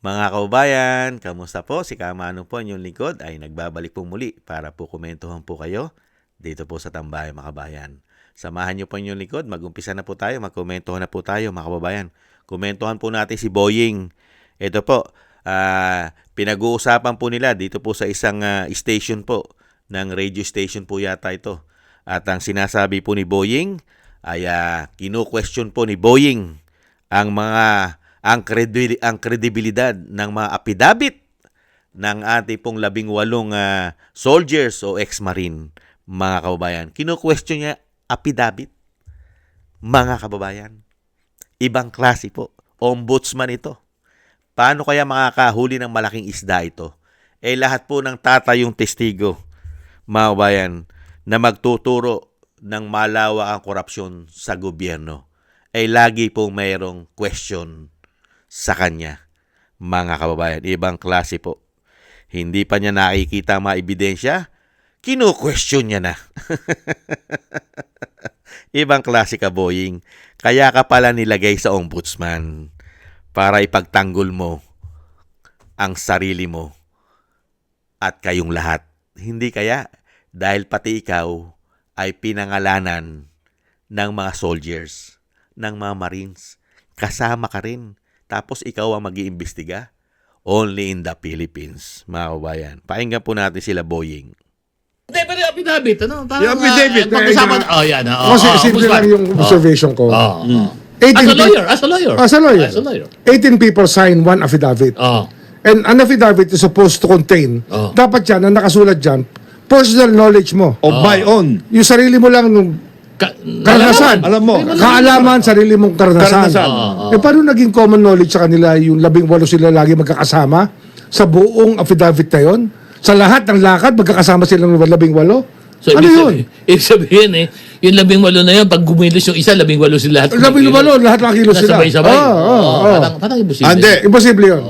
Mga kababayan, kamusta po? Si Kamano po, inyong lingkod ay nagbabalik po muli para po komentuhan po kayo dito po sa Tambayan mga kababayan. Samahan niyo po inyong lingkod, mag-umpisa na po tayo, magkomentuhan na po tayo mga kababayan. Komentuhan po natin si Boying. Ito po, pinag-uusapan po nila dito po sa isang station po, ng radio station po yata ito. At ang sinasabi po ni Boying ay kinu-question po ni Boying ang kredibilidad ng mga apidabit ng ating pong 18 soldiers o ex-marine, mga kababayan. Kino-question niya apidabit, mga kababayan. Ibang klase po. Ombudsman ito. Paano kaya makakahuli ng malaking isda ito? Lahat po ng tatayong testigo, mga kababayan, na magtuturo ng malawak ang korupsyon sa gobyerno, lagi pong mayroong question sa kanya, mga kababayan. Ibang klase po. Hindi pa niya nakikita mga ebidensya, kinu-question niya na. Ibang klase ka, Boying. Kaya ka pala nilagay sa ombudsman para ipagtanggol mo ang sarili mo at kayong lahat. Hindi kaya dahil pati ikaw ay pinangalanan ng mga soldiers, ng mga marines. Kasama ka rin. Tapos ikaw ang mag-iimbestiga? Only in the Philippines, mga kabayan. Pakinggan po natin sila, Boying. Hindi, pero yung affidavit, ano? Parang, Yung affidavit, pag-usapan, yan. Kasi simple lang yung observation ko. As 18 a lawyer, as a lawyer. As a lawyer. As a lawyer. 18 people sign one affidavit. And an affidavit is supposed to contain, dapat yan, ang nakasulat dyan, personal knowledge mo. O by on. Yung sarili mo lang nung karanasan. Alam mo. Kaalaman, sarili mong karanasan. Paano naging common knowledge sa kanila yung 18 sila lagi magkakasama sa buong affidavit na yun? Sa lahat ng lakad, magkakasama silang 18? So, Ano yun? Ibig sabihin, yung 18 na yun, pag gumilos yung isa, 18 sila. 18, lahat nakilos sila. Sabay-sabay. Parang imposible. Hindi. Imposible yun.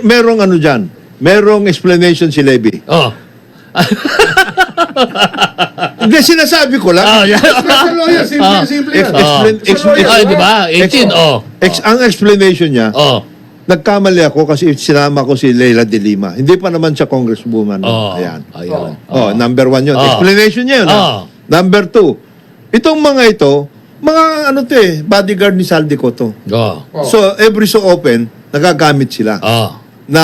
Merong ano dyan. Merong explanation si Levy. Hindi, sinasabi ko lang. Special lawyer, simple yan. Di ba? 18, Ang explanation niya, nagkamali ako kasi sinama ko si Leila de Lima. Hindi pa naman siya congresswoman. Ayan. Number 1 yun. Explanation niya yun. Number 2, itong mga ito, mga ano to bodyguard ni Saldico to. So, every so often, nagagamit sila. Na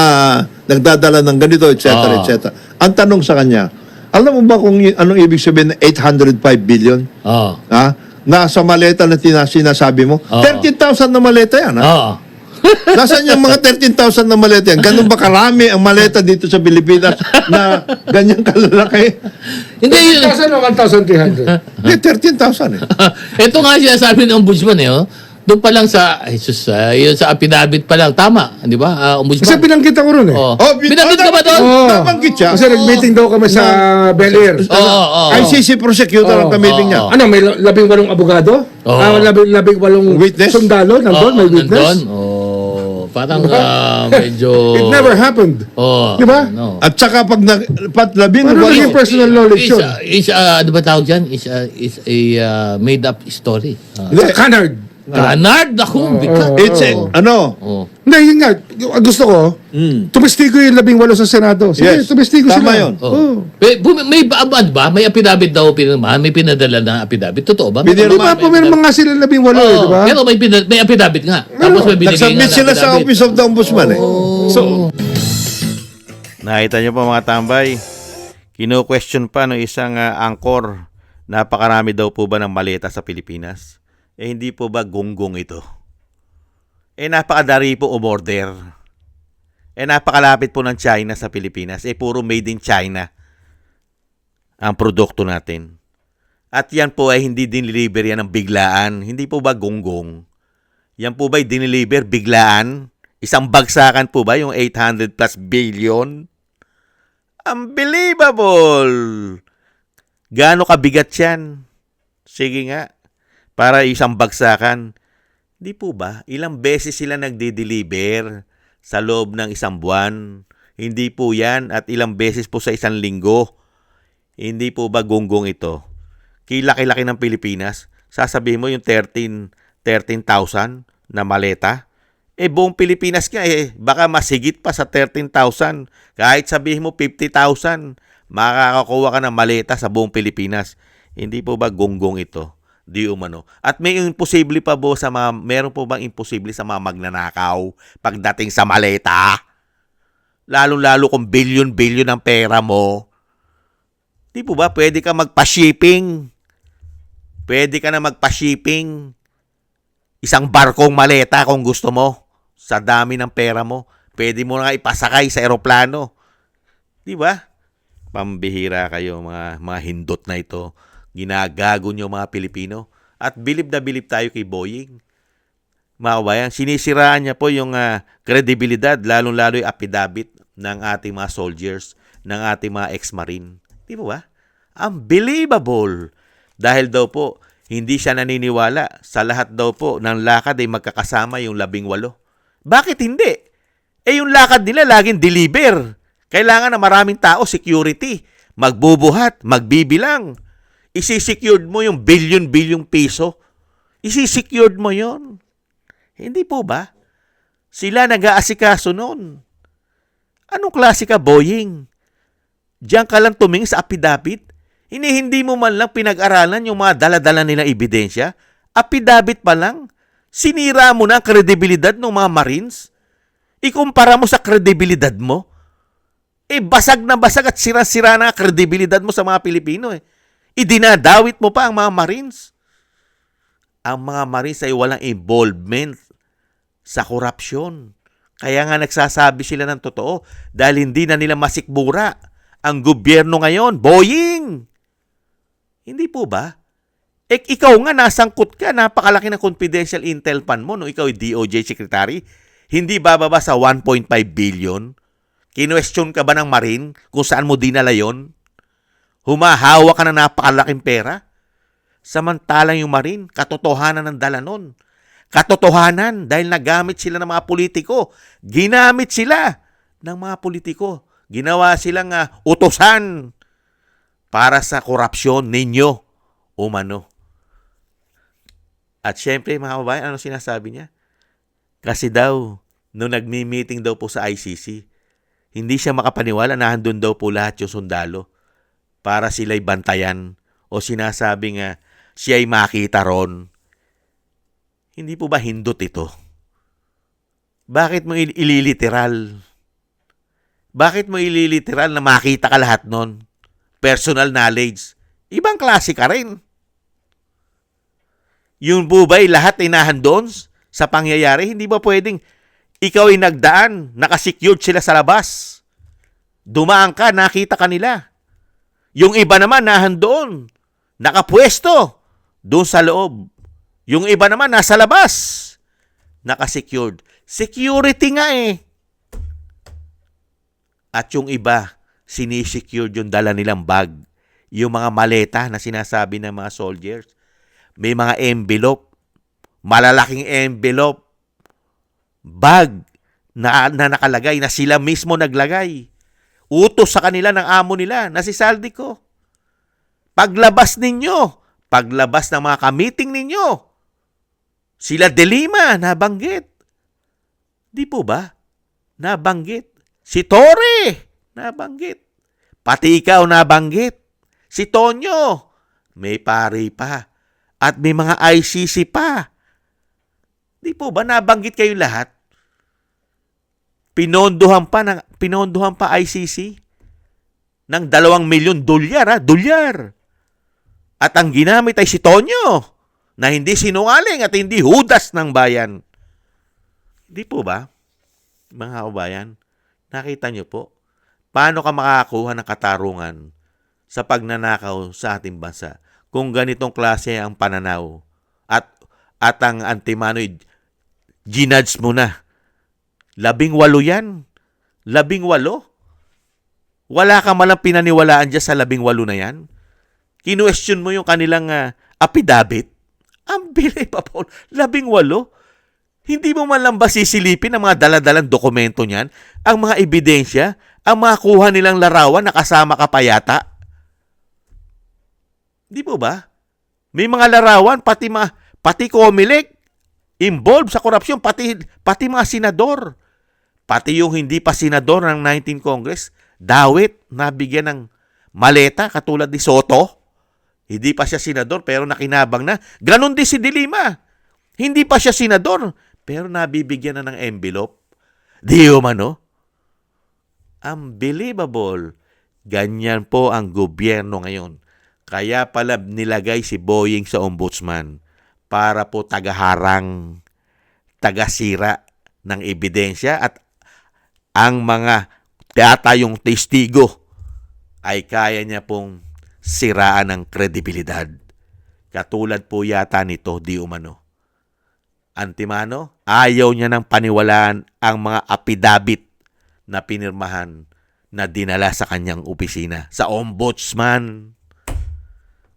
nagdadala ng ganito, etc. etc. Ang tanong sa kanya, alam mo ba kung anong ibig sabihin ng 805 billion? Nasa maleta na sinasabi mo? 13,000 na maleta yan. Nasaan yung mga 13,000 na maleta yan? Ganun ba karami ang maleta dito sa Pilipinas na ganyan kalalaki? Hindi, 1,000 o 1,300? Hindi, 13,000 Ito nga siya sabi ng ombudsman doon pa lang sa, yun sa affidavit pa lang, tama, di ba? Ombudsman. Kasi binanggit ako ron Binanggit ka ba doon? Nabanggit siya. Kasi nag-meeting daw kami sa Bel Air. ICC prosecutor ang ka-meeting niya. Ano, may 18 abogado? 18 Witness? sundalo? Nandun, may witness? Parang medyo... It never happened. Di ba? At saka pag labing Ano naging personal knowledge yun? Ano ba tawag dyan? Is a made-up story. Canard. Canard ako. It's Hindi, yun nga. Gusto ko, tumestigo yung 18 sa Senado. Sige, Yes. tumestigo Tama sila. yun. May may affidavit daw pinirmahan? May pinadala na affidavit? Totoo ba? Pinirma- Di ba, pumirma nga sila 18 di ba? Pero may affidavit nga. Tapos may binigay nga Nag-submit na sila sa affidavit. Office of the Ombudsman So, Nakita niyo po mga tambay, kino-question pa ng isang angkor, napakarami daw po ba ng maleta sa Pilipinas? Hindi po ba gonggong ito? Napakadari po umorder. Napakalapit po ng China sa Pilipinas. Puro made in China ang produkto natin. At yan po ay hindi diniliver yan ng biglaan. Hindi po ba gonggong? Yan po ba ay diniliver biglaan? Isang bagsakan po ba yung 800 plus billion? Unbelievable! Gaano kabigat yan? Sige nga. Para isang bagsakan. Di po ba? Ilang beses sila nagde-deliver sa loob ng isang buwan. Hindi po yan. At ilang beses po sa isang linggo. Hindi po ba gonggong ito? Kilaki-laki ng Pilipinas. Sasabihin mo yung 13,000 na maleta. Buong Pilipinas nga, baka masigit pa sa 13,000. Kahit sabihin mo 50,000, makakakuha ka ng maleta sa buong Pilipinas. Hindi po ba gonggong ito? Di umano. At may imposible pa po meron po bang imposible sa mga magnanakaw pagdating sa maleta? Lalo-lalo kung bilyon-bilyon ang pera mo. Di po ba pwede ka magpa-shipping? Pwede ka na magpa-shipping. Isang barkong maleta kung gusto mo. Sa dami ng pera mo. Pwede mo na ipasakay sa eroplano. Di ba? Pambihira kayo mga hindot na ito. Ginagago nyo mga Pilipino. At bilib na bilib tayo kay Boying. Mga kabayan, sinisiraan niya po yung kredibilidad, lalong-lalo yung affidavit ng ating mga soldiers, ng ating mga ex-marine. Di ba? Unbelievable. Dahil daw po, hindi siya naniniwala sa lahat daw po ng lakad ay magkakasama yung 18. Bakit hindi? Yung lakad nila laging deliver. Kailangan na maraming tao, security. Magbubuhat, magbibilang. Isi-secured mo yung billion-bilyong piso. Isi-secured mo yon. Hindi po ba? Sila nag-aasikaso noon. Anong klase ka, Boying? Diyan ka lang tumingin sa affidavit? Hindi mo man lang pinag-aralan yung mga dala-dala nilang ebidensya? Affidavit pa lang? Sinira mo na ang kredibilidad ng mga Marines? Ikumpara mo sa kredibilidad mo? Basag na basag at sira-sira na ang kredibilidad mo sa mga Pilipino. Idinadawit mo pa ang mga Marines. Ang mga Marines ay walang involvement sa korupsyon. Kaya nga nagsasabi sila ng totoo dahil hindi na nila masikmura ang gobyerno ngayon. Boying! Hindi po ba? Ikaw nga nasangkot ka, napakalaki ng confidential intel fund mo nung ikaw ay DOJ secretary. Hindi bababa sa 1.5 billion? Kinwestiyon ka ba ng Marine kung saan mo dinala yon? Humahawa ka ng napakalaking pera? Samantalang yung Marine, katotohanan ng dala nun. Katotohanan dahil nagamit sila ng mga politiko. Ginamit sila ng mga politiko. Ginawa silang utosan para sa korupsyon ninyo umano. At syempre, mga kababayan, ano sinasabi niya? Kasi daw, nung nagmi-meeting daw po sa ICC, hindi siya makapaniwala na handun daw po lahat yung sundalo para sila'y bantayan o sinasabing siya'y makita ron. Hindi po ba hindot ito? Bakit mo ililiteral? Bakit mo ililiteral na makita ka lahat nun? Personal knowledge. Ibang klase ka rin. Yung po ba'y lahat ay nahandon sa pangyayari? Hindi ba pwedeng ikaw ay nagdaan, nakasecured sila sa labas? Dumaan ka, nakita ka nila. Yung iba naman nahandoon, nakapwesto doon sa loob. Yung iba naman nasa labas, nakasecured. Security nga At yung iba, sinisecured yung dala nilang bag. Yung mga maleta na sinasabi ng mga soldiers. May mga envelope, malalaking envelope, bag na nakalagay, na sila mismo naglagay. Utos sa kanila ng amo nila, na si Saldico. Paglabas ng mga kamiting ninyo, sila De Lima, nabanggit. Di po ba? Nabanggit. Si Torre, nabanggit. Pati ikaw nabanggit. Si Tonyo, may pari pa. At may mga ICC pa. Di po ba nabanggit kayo lahat? Pinondohan pa ICC ng 2 milyon dolyar, dolyar. At ang ginamit ay si Tonyo na hindi sinungaling at hindi hudas ng bayan. Di po ba, mga kabayan? Nakita nyo po, paano ka makakakuha ng katarungan sa pagnanakaw sa ating bansa kung ganitong klase ang pananaw at ang antimano'y ginudge mo na. 18 yan. 18? Wala ka malang pinaniwalaan dyan sa 18 na yan? Kinuwestiyon mo yung kanilang affidavit? Unbelievable. 18? Hindi mo man lang ba sisilipin ang mga daladalang dokumento niyan? Ang mga ebidensya? Ang mga kuha nilang larawan na kasama ka pa yata? Di po ba? May mga larawan, pati Comelec, involved sa korupsyon, pati mga senador. Pati yung hindi pa senador ng 19 Congress, dawit, nabigyan ng maleta, katulad ni Soto. Hindi pa siya senador, pero nakinabang na. Ganon din si De Lima. Hindi pa siya senador, pero nabibigyan na ng envelope. Di umano? Unbelievable. Ganyan po ang gobyerno ngayon. Kaya pala nilagay si Boying sa ombudsman para po tagaharang, tagasira ng ebidensya at ang mga yung testigo ay kaya niya pong siraan ng kredibilidad. Katulad po yata nito, di umano. Antimano, ayaw niya ng paniwalaan ang mga apidabit na pinirmahan na dinala sa kanyang opisina, sa ombudsman.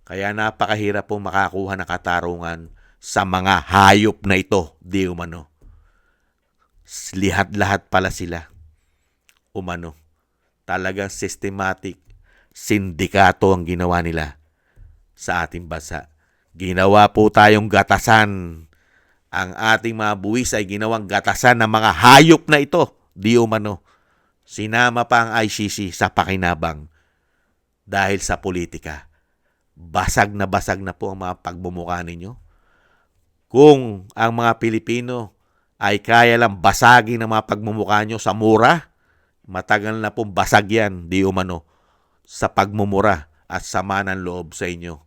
Kaya napakahirap po makakuha ng katarungan sa mga hayop na ito, di umano. Lahat pala sila. Umano. Talagang systematic sindikato ang ginawa nila sa ating bansa. Ginawa po tayong gatasan. Ang ating mga buwis ay ginawang gatasan ng mga hayop na ito, di umano. Sinama pa ang ICC sa pakinabang dahil sa politika. Basag na po ang mga pagmumukha ninyo. Kung ang mga Pilipino ay kaya lang basagin ang mga pagmumukha nyo sa mura, matagal na pong basag yan, di umano, sa pagmumura at sama ng loob sa inyo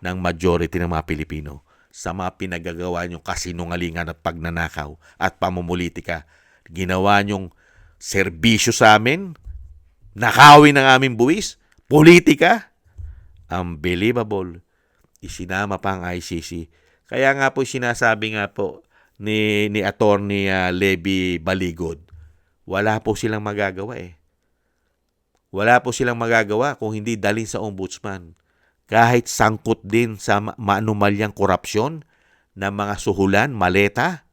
ng majority ng mga Pilipino sa mga pinagagawa nyong kasinungalingan at pagnanakaw at pamumulitika. Ginawa nyong serbisyo sa amin, nakawin ng aming buwis, politika. Unbelievable. Isinama pa ang ICC. Kaya nga po sinasabi nga po ni Attorney Levy Baligod, wala po silang magagawa eh. Wala po silang magagawa kung hindi dalhin sa ombudsman. Kahit sangkot din sa maanumalyang korupsyon ng mga suhulan, maleta,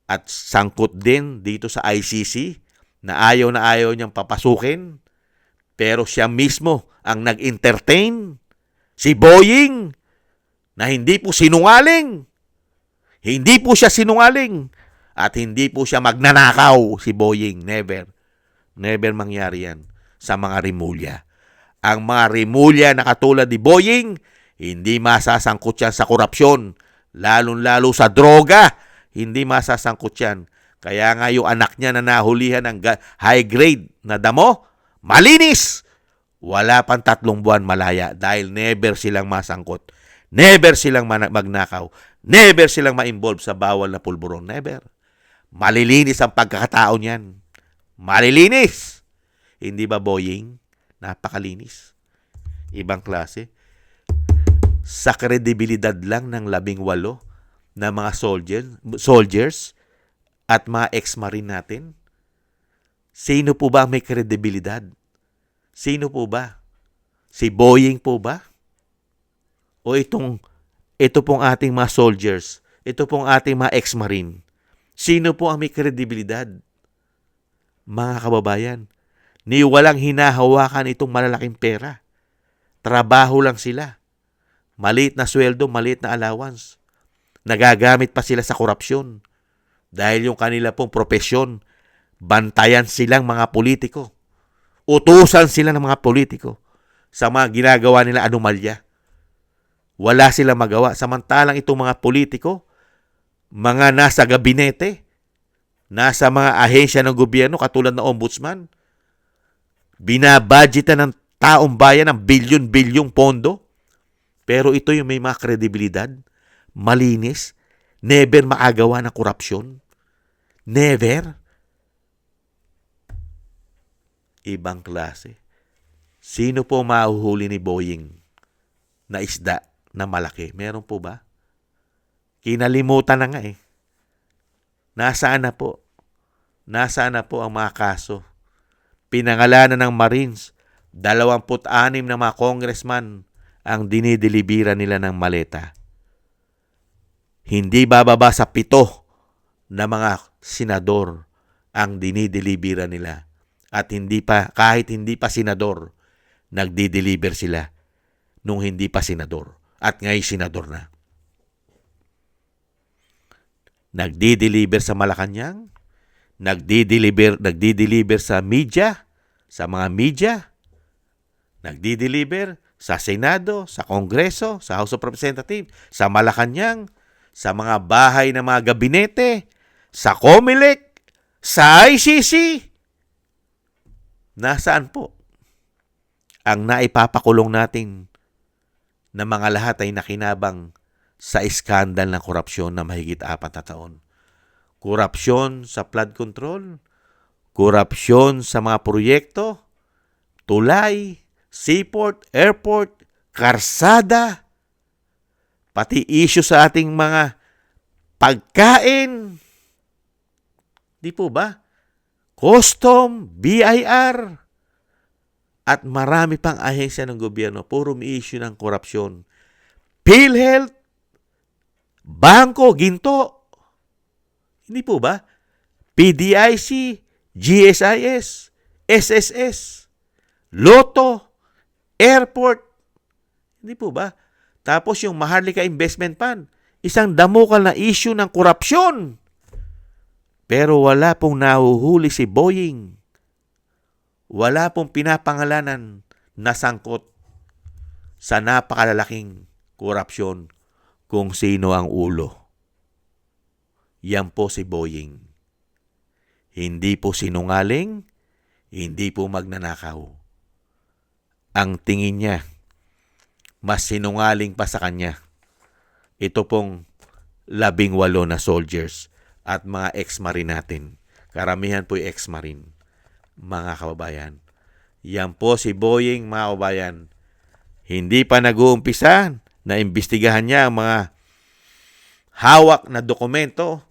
at sangkot din dito sa ICC na ayaw niyang papasukin, pero siya mismo ang nag-entertain, si Boying, na hindi po sinungaling. Hindi po siya sinungaling. At hindi po siya magnanakaw, si Boying. Never. Never mangyari yan sa mga rimulya. Ang mga rimulya na katulad ni Boying, hindi masasangkot yan sa korupsyon. Lalong-lalo sa droga, hindi masasangkot yan. Kaya nga yung anak niya na nahulihan ng high grade na damo, malinis. Wala pang 3 buwan malaya dahil never silang masangkot. Never silang magnakaw. Never silang ma-involve sa bawal na pulburon. Never. Malilinis ang pagkakatao niyan. Malilinis. Hindi ba, Boying? Napakalinis. Ibang klase. Sa kredibilidad lang ng 18 na mga soldiers at mga ex-marine natin, sino po ba may kredibilidad? Sino po ba? Si Boying po ba? O ito pong ating mga soldiers, ito pong ating mga ex-marine, sino po ang may kredibilidad? Mga kababayan, ni walang hinahawakan itong malalaking pera. Trabaho lang sila. Maliit na sweldo, maliit na allowance. Nagagamit pa sila sa korupsyon. Dahil yung kanila pong propesyon, bantayan silang mga politiko. Utusan sila ng mga politiko sa mga ginagawa nila anomalya. Wala silang magawa. Samantalang itong mga politiko, mga nasa gabinete, nasa mga ahensya ng gobyerno katulad ng ombudsman, binabudgetan ng taong bayan ng bilyon-bilyong pondo. Pero ito yung may mga kredibilidad, malinis, never makagawa ng korupsyon. Never. Ibang klase. Sino po mahuhuli ni Boying na isda na malaki? Meron po ba? Kinalimutan na nga eh. Nasaan na po? Nasaan na po ang mga kaso? Pinangalanan ng Marines, 26 na mga congressman ang dinidelibira nila ng maleta. Hindi bababa sa 7 na mga senador ang dinidelibira nila. At kahit hindi pa senador, nagdi-deliver sila nung hindi pa senador. At ngayon senador na. nagdi-deliver sa Malacanang, nagdi-deliver sa media, sa mga media, nagdi-deliver sa Senado, sa Kongreso, sa House of Representatives, sa Malacanang, sa mga bahay ng mga gabinete, sa COMELEC, sa ICC. Nasaan po ang naipapakulong natin na mga lahat ay nakinabang sa iskandal ng korupsyon na mahigit 4 na taon? Korupsyon sa flood control, korupsyon sa mga proyekto, tulay, seaport, airport, karsada, pati issue sa ating mga pagkain. Di po ba? Custom, BIR, at marami pang ahensya ng gobyerno, puro may issue ng korupsyon. PhilHealth, Bangko, Ginto. Hindi po ba? PDIC, GSIS, SSS, Lotto, Airport. Hindi po ba? Tapos yung Maharlika Investment Fund, isang damukal na issue ng korupsyon. Pero wala pong nahuhuli si Boying. Wala pong pinapangalanan na sangkot sa napakalalaking korupsyon kung sino ang ulo. Yan po si Boying. Hindi po sinungaling, hindi po magnanakaw. Ang tingin niya, mas sinungaling pa sa kanya. Ito pong 18 na soldiers at mga ex-marine natin. Karamihan po yung ex-marine, mga kababayan. Yan po si Boying, mga kababayan. Hindi pa nag-uumpisa na imbestigahan niya ang mga hawak na dokumento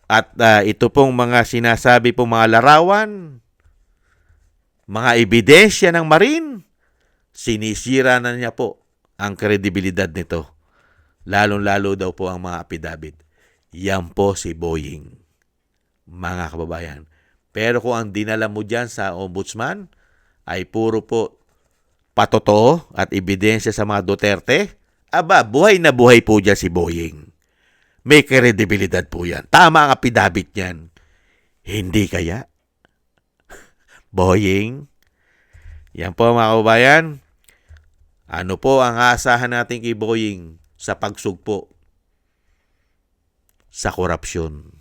at ito pong mga sinasabi pong mga larawan, mga ebidensya ng marine, sinisira na niya po ang kredibilidad nito. Lalong-lalo daw po ang mga apidabit. Yan po si Boying, mga kababayan. Pero kung ang dinala mo dyan sa ombudsman ay puro po patotoo at ebidensya sa mga Duterte, aba, buhay na buhay po dyan si Boying. May kredibilidad po yan. Tama ang apidabit niyan. Hindi kaya? Boying, yan po mga kababayan. Ano po ang aasahan natin kay Boying sa pagsugpo sa korupsyon,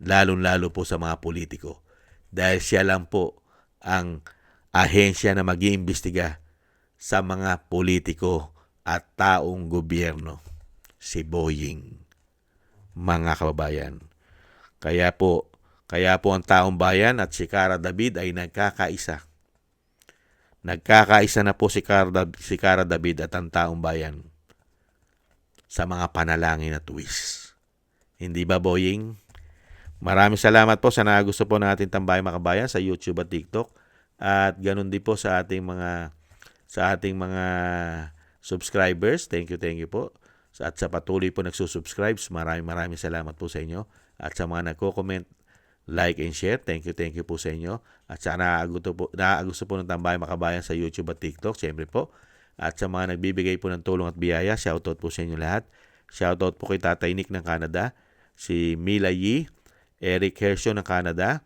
lalong-lalo po sa mga politiko, dahil siya lang po ang ahensya na mag-iimbestiga sa mga politiko at taong gobyerno, si Boying, mga kababayan. Kaya po ang taong bayan at si Cara David ay nagkakaisa. Nagkakaisa na po si Cara David at ang taong bayan sa mga panalangin at wish. Hindi ba, Boying? Maraming salamat po sa nagusto po natin tambayang mga kabayan sa YouTube at TikTok. At ganun din po sa ating mga subscribers. Thank you po. At sa patuloy po nagsusubscribe, maraming salamat po sa inyo. At sa mga nagko-comment, like and share, thank you po sa inyo. At sa nakakagusto po ng tambayang mga kabayan sa YouTube at TikTok, siyempre po. At sa mga nagbibigay po ng tulong at biyaya, shoutout po sa inyo lahat. Shoutout po kay Tatay Nick ng Canada, si Mila Yee, Eric Hershaw ng Canada,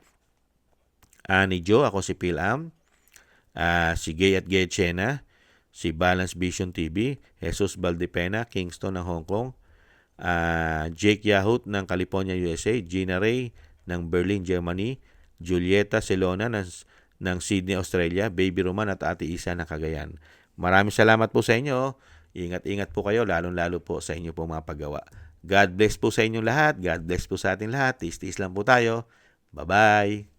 Annie Jo, ako si Phil Am, si Gay at Gay Chena, si Balance Vision TV, Jesus Valdepena, Kingston ng Hong Kong, Jake Yahut ng California, USA, Gina Ray ng Berlin, Germany, Julieta Celona ng Sydney, Australia, Baby Roman at Ate Isa ng Cagayan. Maraming salamat po sa inyo. Ingat-ingat po kayo, lalong-lalo po sa inyo pong mga paggawa. God bless po sa inyong lahat. God bless po sa ating lahat. Tis-tis lang po tayo. Bye-bye.